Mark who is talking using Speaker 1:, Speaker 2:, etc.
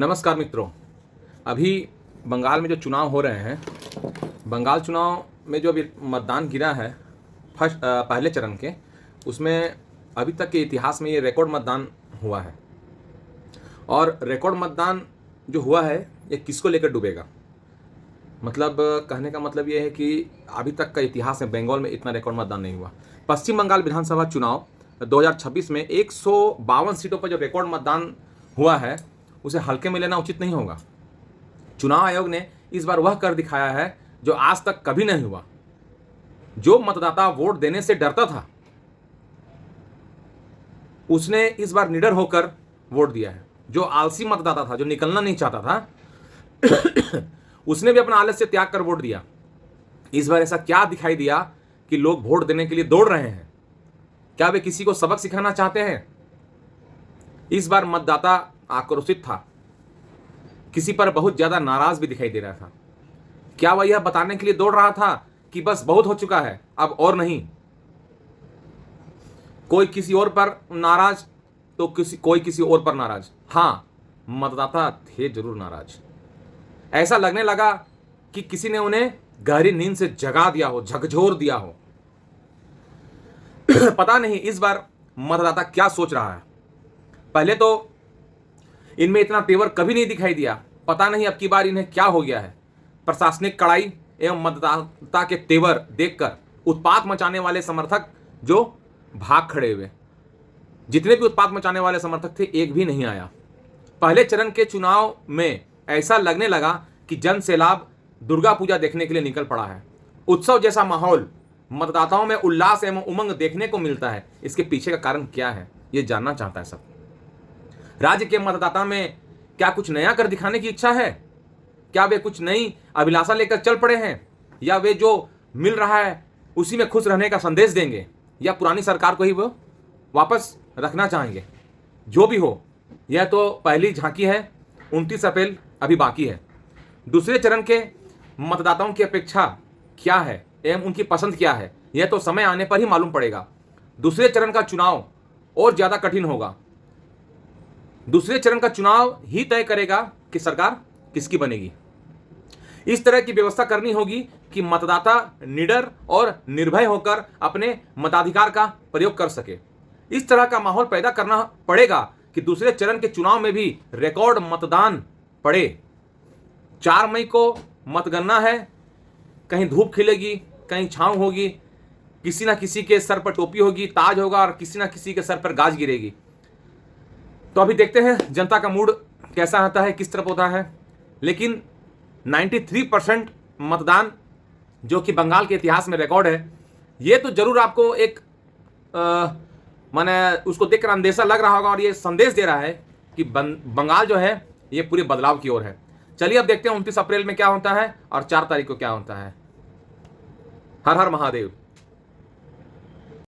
Speaker 1: नमस्कार मित्रों। अभी बंगाल में जो चुनाव हो रहे हैं, बंगाल चुनाव में जो अभी मतदान गिरा है पहले चरण के, उसमें अभी तक के इतिहास में ये रिकॉर्ड मतदान हुआ है। और रिकॉर्ड मतदान जो हुआ है ये किसको लेकर डूबेगा? मतलब कहने का मतलब ये है कि अभी तक का इतिहास में बंगाल में इतना रिकॉर्ड मतदान नहीं हुआ। पश्चिम बंगाल विधानसभा चुनाव 2026 में 152 सीटों पर जो रिकॉर्ड मतदान हुआ है उसे हल्के में लेना उचित नहीं होगा। चुनाव आयोग ने इस बार वह कर दिखाया है जो आज तक कभी नहीं हुआ। जो मतदाता वोट देने से डरता था उसने इस बार निडर होकर वोट दिया है। जो आलसी मतदाता था, जो निकलना नहीं चाहता था उसने भी अपना आलस्य त्याग कर वोट दिया। इस बार ऐसा क्या दिखाई दिया कि लोग वोट देने के लिए दौड़ रहे हैं? क्या वे किसी को सबक सिखाना चाहते हैं? इस बार मतदाता आक्रोशित था, किसी पर बहुत ज्यादा नाराज भी दिखाई दे रहा था। क्या वह यह बताने के लिए दौड़ रहा था कि बस बहुत हो चुका है, अब और नहीं? कोई किसी और पर नाराज तो कोई किसी और पर नाराज। हाँ, मतदाता थे जरूर नाराज। ऐसा लगने लगा कि किसी ने उन्हें गहरी नींद से जगा दिया हो, झकझोर दिया हो। पता नहीं इस बार मतदाता क्या सोच रहा है। पहले तो इनमें इतना तेवर कभी नहीं दिखाई दिया। पता नहीं अब की बार इन्हें क्या हो गया है। प्रशासनिक कड़ाई एवं मतदाता के तेवर देखकर उत्पात मचाने वाले समर्थक जो भाग खड़े हुए, जितने भी उत्पात मचाने वाले समर्थक थे एक भी नहीं आया। पहले चरण के चुनाव में ऐसा लगने लगा कि जन सैलाब दुर्गा पूजा देखने के लिए निकल पड़ा है। उत्सव जैसा माहौल, मतदाताओं में उल्लास एवं उमंग देखने को मिलता है। इसके पीछे का कारण क्या है, ये जानना चाहता है सब। राज्य के मतदाता में क्या कुछ नया कर दिखाने की इच्छा है? क्या वे कुछ नई अभिलाषा लेकर चल पड़े हैं, या वे जो मिल रहा है उसी में खुश रहने का संदेश देंगे, या पुरानी सरकार को ही वो वापस रखना चाहेंगे? जो भी हो, यह तो पहली झांकी है। 29 अप्रैल अभी बाकी है। दूसरे चरण के मतदाताओं की अपेक्षा क्या है एवं उनकी पसंद क्या है, यह तो समय आने पर ही मालूम पड़ेगा। दूसरे चरण का चुनाव और ज्यादा कठिन होगा। दूसरे चरण का चुनाव ही तय करेगा कि सरकार किसकी बनेगी। इस तरह की व्यवस्था करनी होगी कि मतदाता निडर और निर्भय होकर अपने मताधिकार का प्रयोग कर सके। इस तरह का माहौल पैदा करना पड़ेगा कि दूसरे चरण के चुनाव में भी रिकॉर्ड मतदान पड़े। 4 मई को मतगणना है। कहीं धूप खिलेगी, कहीं छांव होगी, किसी ना किसी के सर पर टोपी होगी, ताज होगा, और किसी ना किसी के सर पर गाज गिरेगी। तो अभी देखते हैं जनता का मूड कैसा आता है, किस तरफ होता है। लेकिन 93% मतदान जो कि बंगाल के इतिहास में रिकॉर्ड है, ये तो जरूर आपको एक माने उसको देखकर अंदेशा लग रहा होगा, और ये संदेश दे रहा है कि बंगाल जो है ये पूरे बदलाव की ओर है। चलिए अब देखते हैं 29 अप्रैल में क्या होता है और 4 तारीख को क्या होता है। हर हर महादेव।